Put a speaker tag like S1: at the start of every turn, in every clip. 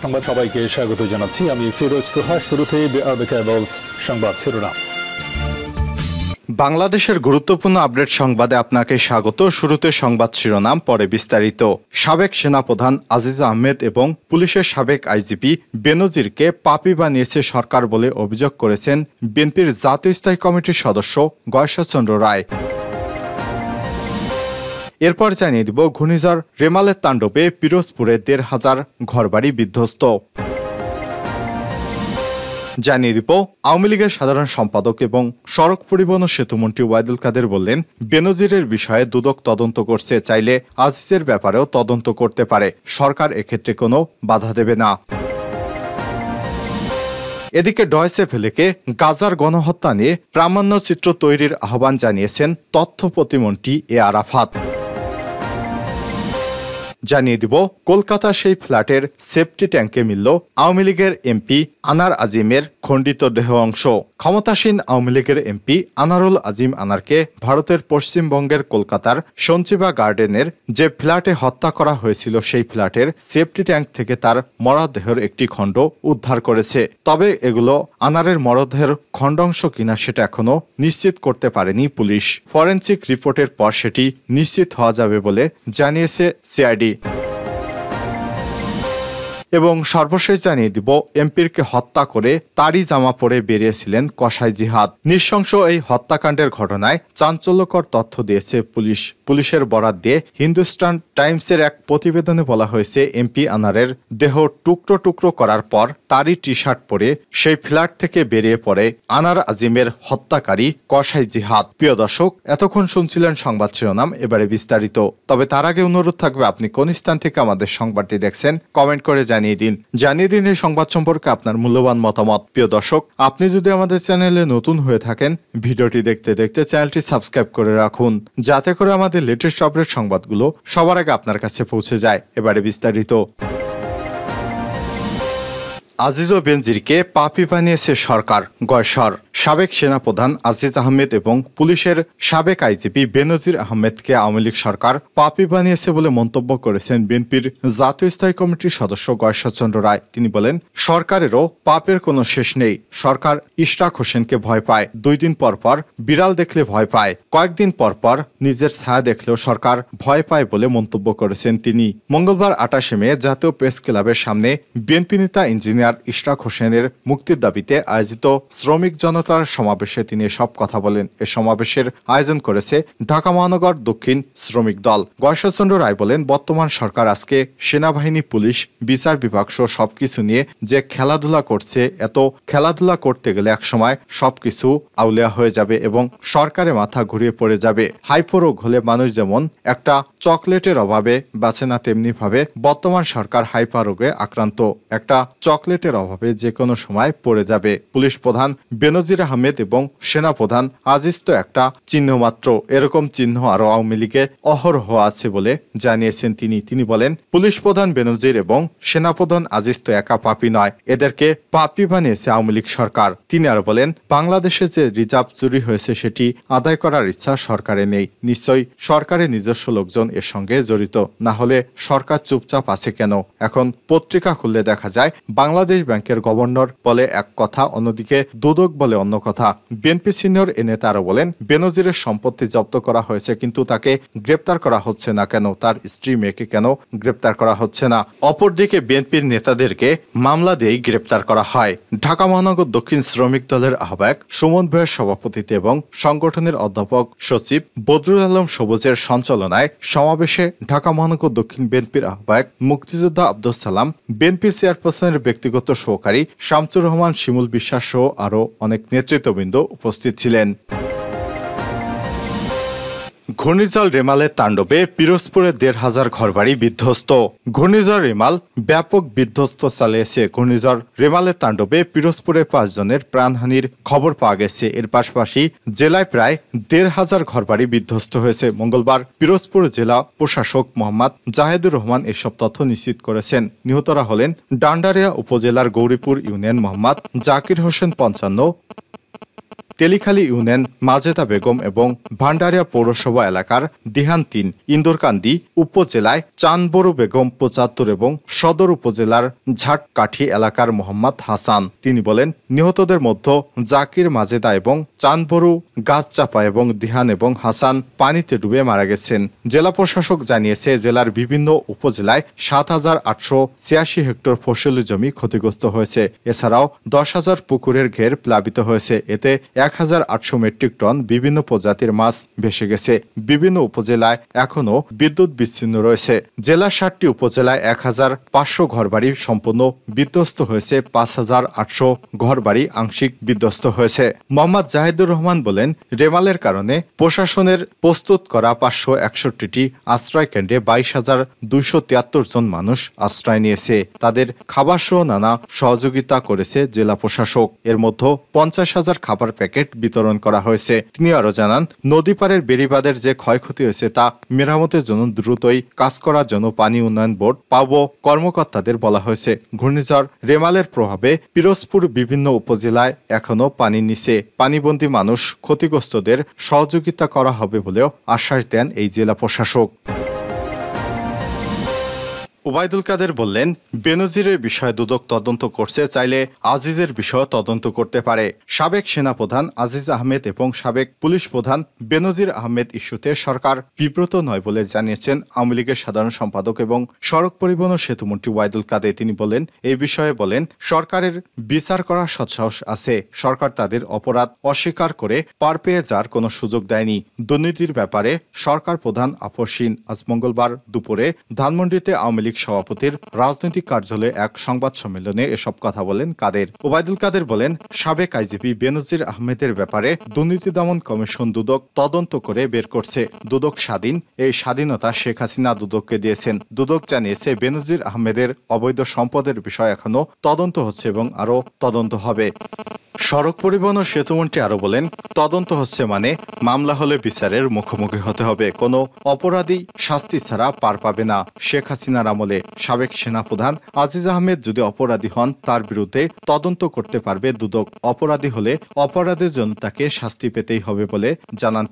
S1: সংবাদ সবাইকে স্বাগত জানাচ্ছি আমি ফিরোজ তোহা। শুরুতে সংবাদ শিরোনাম।
S2: বাংলাদেশের গুরুত্বপূর্ণ আপডেট সংবাদে আপনাকে স্বাগত। শুরুতে সংবাদ শিরোনাম, পরে বিস্তারিত। সাবেক সেনাপ্রধান আজিজ আহমেদ এবং পুলিশের সাবেক আইজিপি বেনজিরকে পাপী বানিয়েছে সরকার বলে অভিযোগ করেছেন বিএনপির জাতীয় স্থায়ী কমিটির সদস্য গয়েশ্বরচন্দ্র রায়। এরপর জানিয়ে দিব, ঘূর্ণিঝড় রেমালের তাণ্ডবে পিরোজপুরে ১,৫০০ ঘরবাড়ি বিধ্বস্ত। জানিয়ে দিব, আওয়ামী লীগের সাধারণ সম্পাদক এবং সড়ক পরিবহন ও সেতুমন্ত্রী ওবায়দুল কাদের বললেন, বেনজিরের বিষয়ে দুদক তদন্ত করছে, চাইলে আজিজের ব্যাপারেও তদন্ত করতে পারে, সরকার এক্ষেত্রে কোনো বাধা দেবে না। এদিকে ডয়েচে ভেলেকে গাজার গণহত্যা নিয়ে প্রামাণ্যচিত্র তৈরির আহ্বান জানিয়েছেন তথ্য প্রতিমন্ত্রী এ আরাফাত। জানিয়ে দিব, কলকাতা সেই ফ্ল্যাটের সেফটি ট্যাঙ্কে মিলল আওয়ামী লীগের এমপি আনার আজিমের খণ্ডিত দেহ অংশ। ক্ষমতাসীন আওয়ামী লীগের এমপি আনারুল আজিম আনারকে ভারতের পশ্চিমবঙ্গের কলকাতার সঞ্চিবা গার্ডেনের যে ফ্ল্যাটে হত্যা করা হয়েছিল, সেই ফ্ল্যাটের সেফটি ট্যাঙ্ক থেকে তার মরদেহের একটি খণ্ড উদ্ধার করেছে। তবে এগুলো আনারের মরদেহের খণ্ডাংশ কিনা সেটা এখনো নিশ্চিত করতে পারেনি পুলিশ। ফরেনসিক রিপোর্টের পর সেটি নিশ্চিত হওয়া যাবে বলে জানিয়েছে সিআইডি। এবং সর্বশেষ জানিয়ে দিব, এমপিরকে হত্যা করে তারই জামা পরে বেরিয়েছিলেন কসাই জিহাদ। নৃশংস এই হত্যাকাণ্ডের ঘটনায় চাঞ্চল্যকর তথ্য দিয়েছে পুলিশ। পুলিশের বরাত দিয়ে হিন্দুস্তান টাইমসের এক প্রতিবেদনে বলা হয়েছে, এমপি আনারের দেহ টুকরো টুকরো করার পর তারই টি শার্ট পরে সেই ফ্ল্যাট থেকে বেরিয়ে পড়ে আনার আজিমের হত্যাকারী কসাই জিহাদ। প্রিয় দর্শক, এতক্ষণ শুনছিলেন সংবাদ শিরোনাম, এবারে বিস্তারিত। তবে তার আগে অনুরোধ থাকবে, আপনি কোন স্থান থেকে আমাদের সংবাদটি দেখছেন কমেন্ট করে জানিয়ে দিন এই সংবাদ সম্পর্কে আপনার মূল্যবান মতামত। প্রিয় দর্শক, আপনি যদি আমাদের চ্যানেলে নতুন হয়ে থাকেন, ভিডিওটি দেখতে দেখতে চ্যানেলটি সাবস্ক্রাইব করে রাখুন, যাতে করে আমাদের লেটেস্ট আপডেট সংবাদগুলো সবার আগে আপনার কাছে পৌঁছে যায়। এবারে বিস্তারিত। আজিজ ও বেনজিরকে পাপী বানিয়েছে সরকার, গয়সর। সাবেক সেনাপ্রধান আজিজ আহমেদ এবং পুলিশের সাবেক আইজিপি বেনজির আহমেদকে আওয়ামী লীগ সরকার পাপী বানিয়েছে বলে মন্তব্য করেছেন বিএনপির জাতীয় স্থায়ী কমিটির সদস্য গয়েশ্বরচন্দ্র রায়। তিনি বলেন, সরকারেরও পাপের কোনো শেষ নেই। সরকার ইশরাক হোসেনকে ভয় পায়, 2 দিন পর পর বিড়াল দেখলে ভয় পায়, কয়েকদিন পর পর নিজের ছায়া দেখলেও সরকার ভয় পায় বলে মন্তব্য করেছেন তিনি। মঙ্গলবার 28 মে জাতীয় প্রেস ক্লাবের সামনে বিএনপি নেতা ইঞ্জিনিয়ার ইশরাক হোসেনের মুক্তির দাবিতে আয়োজিত শ্রমিক জনতার সমাবেশে তিনি এসব কথা বলেন। এ সমাবেশের আয়োজন করেছে ঢাকা মহানগর দক্ষিণ শ্রমিক দল। গয়েশ্বরচন্দ্র রায় বলেন, বর্তমান সরকার আজকে সেনাবাহিনী, পুলিশ, বিচার বিভাগ সহ সবকিছু নিয়ে যে খেলাধুলা করছে, এত খেলাধুলা করতে গেলে একসময় সবকিছু আউলিয়া হয়ে যাবে এবং সরকারের মাথা ঘুরিয়ে পড়ে যাবে। হাইপোরোগ হলে মানুষ যেমন একটা চকলেটের অভাবে বাঁচে না, তেমনি ভাবে বর্তমান সরকার হাইপার রোগে আক্রান্ত, একটা চকলেটের অভাবে যে কোনো সময় পড়ে যাবে। পুলিশ প্রধান বেনজির আহমেদ এবং সেনাপ্রধান আজিজ তো একটা চিহ্ন মাত্র, এরকম চিহ্ন আরো আওয়ামী লীগে অহরহ আছে বলে জানিয়েছেন তিনি বলেন, পুলিশ প্রধান বেনজির এবং সেনাপ্রধান আজিজ তো একা পাপী নয়, এদেরকে পাপী বানিয়েছে আওয়ামী লীগ সরকার। তিনি আরো বলেন, বাংলাদেশে যে রিজার্ভ চুরি হয়েছে সেটি আদায় করার ইচ্ছা সরকারে নেই। নিশ্চয়ই সরকারের নিজস্ব লোকজন এর সঙ্গে জড়িত, না হলে সরকার চুপচাপ আছে কেন? এখন পত্রিকা খুললে দেখা যায় বাংলাদেশ ব্যাংকের গভর্নর বলে এক কথা, অন্যদিকে দুদক বলে অন্য কথা। বিএনপি সিনিয়র এ নেতা আরো বলেন, বেনজিরের সম্পত্তি জব্দ করা হয়েছে, কিন্তু তাকে গ্রেপ্তার করা হচ্ছে না কেন? তার স্ত্রী মেয়েকে কেন গ্রেপ্তার করা হচ্ছে না? অপরদিকে বিএনপির নেতাদেরকে মামলা দিয়েই গ্রেপ্তার করা হয়। ঢাকা মহানগর দক্ষিণ শ্রমিক দলের আহ্বায়ক সুমন ভাইয়ের সভাপতিত্বে এবং সংগঠনের অধ্যাপক সচিব বদরুল আলম সবুজের সঞ্চালনায় সমাবেশে ঢাকা মহানগর দক্ষিণ বিএনপির আহ্বায়ক মুক্তিযোদ্ধা আব্দুল সালাম, বিএনপি চেয়ারপারসনের ব্যক্তিগত সহকারী শামসুর রহমান, শিমুল বিশ্বাস সহ আরো অনেক নেতৃত্ববৃন্দ উপস্থিত ছিলেন। ঘূর্ণিঝড় রেমালের তাণ্ডবে পিরোজপুরে ১,৫০০ ঘরবাড়ি বিধ্বস্ত। ঘূর্ণিঝড় রেমাল ব্যাপক বিধ্বস্ত চালিয়েছে। ঘূর্ণিঝড় রেমালের তাণ্ডবে পিরোজপুরে 5 জনের প্রাণহানির খবর পাওয়া গেছে। এর পাশাপাশি জেলায় প্রায় ১,৫০০ ঘরবাড়ি বিধ্বস্ত হয়েছে। মঙ্গলবার পিরোজপুর জেলা প্রশাসক মোহাম্মদ জাহেদুর রহমান এসব তথ্য নিশ্চিত করেছেন। নিহতরা হলেন ডান্ডারিয়া উপজেলার গৌরীপুর ইউনিয়ন মোহাম্মদ জাকির হোসেন ৫৫, তেলিখালী ইউনিয়ন মাজেদা বেগম এবং ভান্ডারিয়া পৌরসভা এলাকার দিহান ৩, ইন্দুরকান্দি উপজেলায় চানবরু বেগম ৭৫ এবং সদর উপজেলার ঝাটকাঠি এলাকার মোহাম্মদ হাসান। তিনি বলেন, নিহতদের মধ্যে জাকির মাজেদা এবং চানবরু গাছচাপা এবং দিহান এবং হাসান পানিতে ডুবে মারা গেছেন। জেলা প্রশাসক জানিয়েছে, জেলার বিভিন্ন উপজেলায় ৭,৮৮৬ হেক্টর ফসলি জমি ক্ষতিগ্রস্ত হয়েছে। এছাড়াও ১০,০০০ পুকুরের ঘের প্লাবিত হয়েছে। এতে ১,৮০০ মেট্রিক টন বিভিন্ন প্রজাতির মাছ ভেসে গেছে। বিভিন্ন উপজেলায় এখনও বিদ্যুৎ বিচ্ছিন্ন রয়েছে। জেলার ৭টি উপজেলায় ১,৫০০ ঘরবাড়ি সম্পূর্ণ বিধ্বস্ত হয়েছে। ৫,৮০০ ঘরবাড়ি আংশিক বিধ্বস্ত হয়েছে। মোহাম্মদ জাহিদুর রহমান বলেন, রেমালের কারণে প্রশাসনের প্রস্তুত করা ৫৬১টি আশ্রয় কেন্দ্রে ২২,২৭৩ জন মানুষ আশ্রয় নিয়েছে। তাদের খাবার সহ নানা সহযোগিতা করেছে জেলা প্রশাসক। এর মধ্যে ৫০,০০০ খাবার প্যাকেট বিতরণ করা হয়েছে। তিনি আরো জানান, নদীপাড়ের বেড়িবাঁধের যে ক্ষয়ক্ষতি হয়েছে তা মেরামতের জন্য দ্রুতই কাজ করার জন্য পানি উন্নয়ন বোর্ড পাবো কর্মকর্তাদের বলা হয়েছে। ঘূর্ণিঝড় রেমালের প্রভাবে পিরোজপুর বিভিন্ন উপজেলায় এখনো পানির নিচে। পানিবন্দী মানুষ ক্ষতিগ্রস্তদের সহযোগিতা করা হবে বলেও আশ্বাস দেন এই জেলা প্রশাসক। ওবায়দুল কাদের বললেন, বেনজিরের বিষয়ে দুদক তদন্ত করছে, চাইলে আজিজের বিষয়ে তদন্ত করতে পারে। সাবেক সেনাপ্রধান আজিজ আহমেদ এবং সাবেক পুলিশ প্রধান বেনজির আহমেদ ইস্যুতে সরকার বিব্রত নয় বলে জানিয়েছেন আওয়ামী লীগের সাধারণ সম্পাদক এবং সড়ক পরিবহন ও সেতুমন্ত্রী ওবায়দুল কাদের। তিনি বলেন, এই বিষয়ে বলেন, সরকারের বিচার করার সৎসাহস আছে। সরকার তাদের অপরাধ অস্বীকার করে পার পেয়ে যাওয়ার কোনো সুযোগ দেয়নি। দুর্নীতির ব্যাপারে সরকার প্রধান আপসহীন। আজ মঙ্গলবার দুপুরে ধানমন্ডিতে আওয়ামী লীগ সভাপতির রাজনৈতিক কার্যালয়ে এক সংবাদ সম্মেলনে এসব কথা বলেন কাদের। ওবায়দুল কাদের বলেন, সাবেক আইজিপি বেনজির আহমেদের ব্যাপারে দুর্নীতি দমন কমিশন দুদক তদন্ত করে বের করছে। দুদক স্বাধীন। এই স্বাধীনতা শেখ হাসিনা দুদককে দিয়েছেন। দুদক জানিয়েছে, বেনজির আহমেদের অবৈধ সম্পদের বিষয় এখনো তদন্ত হচ্ছে এবং আরও তদন্ত হবে। সড়ক পরিবহন ও সেতুমন্ত্রী আরো বলেন, তদন্ত হচ্ছে মানে মামলা হলে বিচারের মুখোমুখি হতে হবে। কোনো অপরাধী শাস্তি ছাড়া পার পাবে না। শেখ হাসিনার আমলে সাবেক সেনাপ্রধান আজিজ আহমেদ যদি অপরাধী হন, তার বিরুদ্ধে তদন্ত করতে পারবে দুদক। অপরাধী হলে অপরাধের জন্য তাকে শাস্তি পেতেই হবে বলে জানান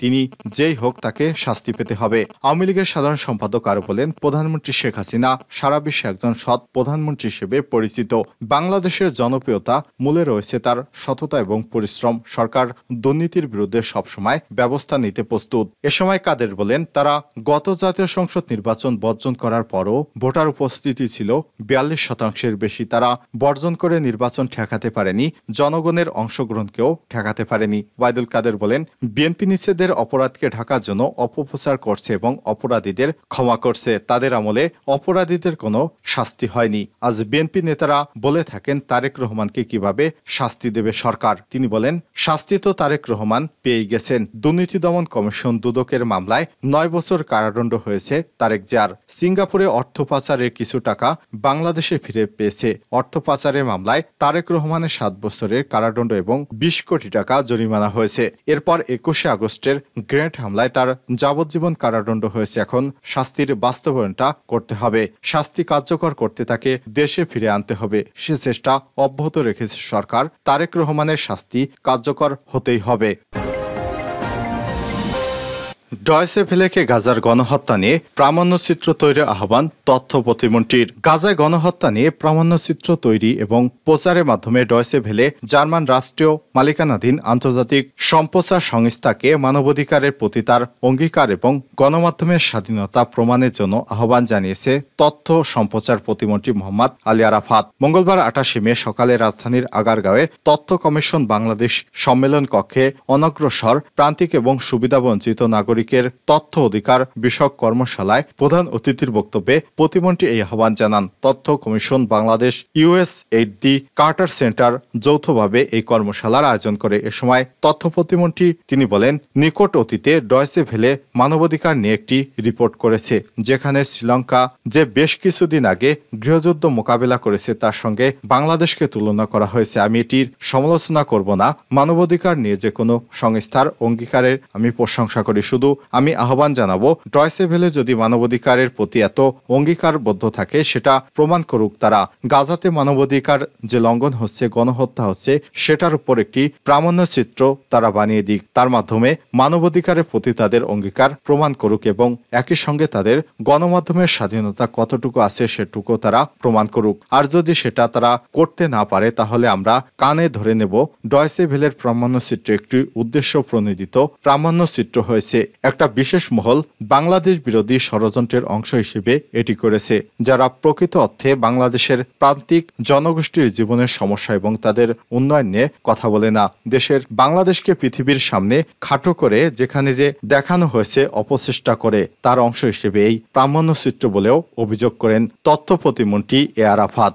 S2: তিনি যেই হোক তাকে শাস্তি পেতে হবে। আওয়ামী লীগের সাধারণ সম্পাদক আরো বলেন, প্রধানমন্ত্রী শেখ হাসিনা সারা বিশ্বে একজন সৎ প্রধানমন্ত্রী হিসেবে পরিচিত। বাংলাদেশের জনপ্রিয়তা মূলে রয়েছে তার সততা এবং পরিশ্রম। সরকার দুর্নীতির বিরুদ্ধে সবসময় ব্যবস্থা নিতে প্রস্তুত। এ সময় কাদের বলেন, তারা গত জাতীয় সংসদ নির্বাচন বর্জন করার পরও ভোটার উপস্থিতি ছিল ৪২% বেশি। তারা বর্জন করে নির্বাচন ঠেকাতে পারেনি, জনগণের অংশগ্রহণকেও ঠেকাতে পারেনি। ওবায়দুল কাদের বলেন, বিএনপি নিষেধের অপরাধকে ঢাকার জন্য অপপ্রচার করছে এবং অপরাধীদের ক্ষমা করছে। তাদের আমলে অপরাধীদের কোনো শাস্তি হয়নি। আজ বিএনপি নেতারা বলে থাকেন, তারেক রহমানকে কিভাবে শাস্তি দেবে সরকার। তিনি বলেন, শাস্তি তো তারেক রহমান পেয়ে গেছেন। দুর্নীতি দমন কমিশন দুদকের মামলায় ৯ বছর কারাদণ্ড হয়েছে তারেক জিয়ার। সিঙ্গাপুরে অর্থ পাচারের কিছু টাকা বাংলাদেশে ফিরে পেয়েছে। অর্থ পাচারের মামলায় তারেক রহমানের ৭ বছরের কারাদণ্ড এবং ২০ কোটি টাকা জরিমানা হয়েছে। এরপর ২১শে আগস্টের গ্রেনেড হামলায় তার যাবজ্জীবন কারাদণ্ড হয়েছে। এখন শাস্তির বাস্তবায়নটা করতে হবে। শাস্তি কার্যকর করতে তাকে দেশে ফিরে আনতে হবে। সে চেষ্টা অব্যাহত রেখেছে সরকার। তারেক রহমানের শাস্তি কার্যকর হতেই হবে। ডয়েচে ভেলেকে গাজার গণহত্যা নিয়ে প্রামাণ্যচিত্র তৈরির আহ্বান তথ্য প্রতিমন্ত্রীর। গাজায় গণহত্যা নিয়ে প্রামাণ্যচিত্র তৈরি এবং প্রচারের মাধ্যমে ডয়েচে ভেলে জার্মান রাষ্ট্রীয় মালিকানাধীন আন্তর্জাতিক সম্প্রচার সংস্থাকে মানবাধিকারের প্রতি তার অঙ্গীকার এবং গণমাধ্যমের স্বাধীনতা প্রমাণের জন্য আহ্বান জানিয়েছে তথ্য সম্প্রচার প্রতিমন্ত্রী মোহাম্মদ আলী আরাফাত। মঙ্গলবার ২৮শে মে সকালে রাজধানীর আগারগাঁওয়ে তথ্য কমিশন বাংলাদেশ সম্মেলন কক্ষে অনগ্রসর প্রান্তিক এবং সুবিধাবঞ্চিত নাগরিক তথ্য অধিকার বিষয়ক কর্মশালায় প্রধান অতিথির বক্তব্যে প্রতিমন্ত্রী এই আহ্বান জানান। তথ্য কমিশন বাংলাদেশ ইউএসএইড দি কার্টার সেন্টার যৌথভাবে এই কর্মশালার আয়োজন করে। এ সময় তথ্য প্রতিমন্ত্রী তিনি বলেন, নিকট অতীতে ডয়েচে ভেলে মানবাধিকার নিয়ে একটি রিপোর্ট করেছে, যেখানে শ্রীলঙ্কা যে বেশ কিছুদিন আগে গৃহযুদ্ধ মোকাবেলা করেছে তার সঙ্গে বাংলাদেশকে তুলনা করা হয়েছে। আমি এটির সমালোচনা করব না। মানবাধিকার নিয়ে যে কোনো সংস্থার অঙ্গীকারের আমি প্রশংসা করি। শুধু আমি আহ্বান জানাবো, ডয়চে ভেলে যদি মানবাধিকারের প্রতি এত অঙ্গীকারবদ্ধ থাকে সেটা প্রমাণ করুক তারা। গাজাতে মানবাধিকার যে লঙ্ঘন হচ্ছে, গণহত্যা হচ্ছে, সেটার উপর একটি প্রামাণ্য চিত্র তারা বানিয়ে দিক। তার মাধ্যমে মানবাধিকারের প্রতি তাদের অঙ্গীকার প্রমাণ করুক এবং একই সঙ্গে তাদের গণমাধ্যমের স্বাধীনতা কতটুকু আছে সেটুকু তারা প্রমাণ করুক। আর যদি সেটা তারা করতে না পারে তাহলে আমরা কানে ধরে নেব ডয়চে ভেলের প্রামাণ্য চিত্র একটি উদ্দেশ্য প্রণোদিত প্রামাণ্য চিত্র হয়েছে। একটা বিশেষ মহল বাংলাদেশ বিরোধী ষড়যন্ত্রের অংশ হিসেবে এটি করেছে, যারা প্রকৃত অর্থে বাংলাদেশের প্রান্তিক জনগোষ্ঠীর জীবনের সমস্যা এবং তাদের উন্নয়ন নিয়ে কথা বলে না। দেশের বাংলাদেশকে পৃথিবীর সামনে খাটো করে যেখানে যে দেখানো হয়েছে অপচেষ্টা করে তার অংশ হিসেবে এই প্রামাণ্য চিত্র বলেও অভিযোগ করেন তথ্য প্রতিমন্ত্রী এ আরাফাত।